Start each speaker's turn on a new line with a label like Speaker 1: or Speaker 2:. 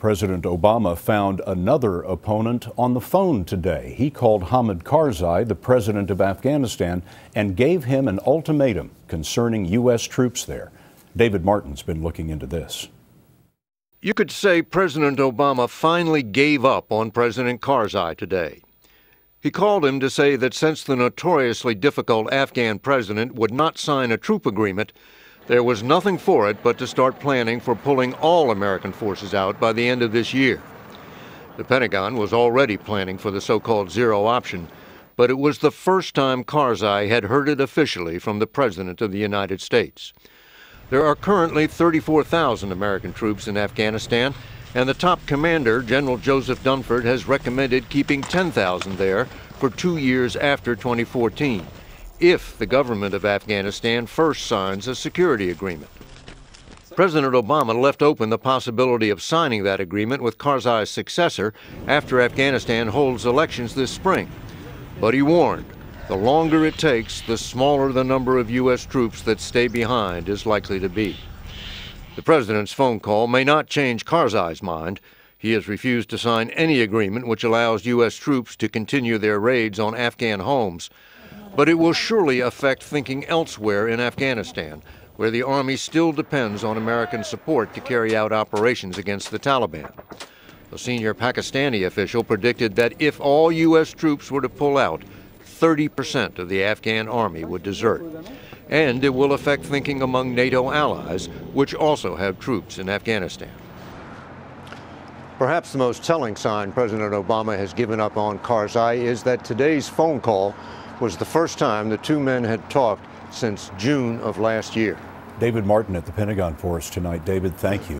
Speaker 1: President Obama found another opponent on the phone today. He called Hamid Karzai, the president of Afghanistan, and gave him an ultimatum concerning U.S. troops there. David Martin's been looking into this.
Speaker 2: You could say President Obama finally gave up on President Karzai today. He called him to say that since the notoriously difficult Afghan president would not sign a troop agreement, there was nothing for it but to start planning for pulling all American forces out by the end of this year. The Pentagon was already planning for the so-called zero option, but it was the first time Karzai had heard it officially from the President of the United States. There are currently 34,000 American troops in Afghanistan, and the top commander, General Joseph Dunford, has recommended keeping 10,000 there for 2 years after 2014. If the government of Afghanistan first signs a security agreement. President Obama left open the possibility of signing that agreement with Karzai's successor after Afghanistan holds elections this spring. But he warned, the longer it takes, the smaller the number of U.S. troops that stay behind is likely to be. The president's phone call may not change Karzai's mind. He has refused to sign any agreement which allows U.S. troops to continue their raids on Afghan homes. But it will surely affect thinking elsewhere in Afghanistan, where the Army still depends on American support to carry out operations against the Taliban. A senior Pakistani official predicted that if all U.S. troops were to pull out, 30% of the Afghan Army would desert. And it will affect thinking among NATO allies, which also have troops in Afghanistan. Perhaps the most telling sign President Obama has given up on Karzai is that today's phone call was the first time the two men had talked since June of last year.
Speaker 1: David Martin at the Pentagon for us tonight. David, thank you.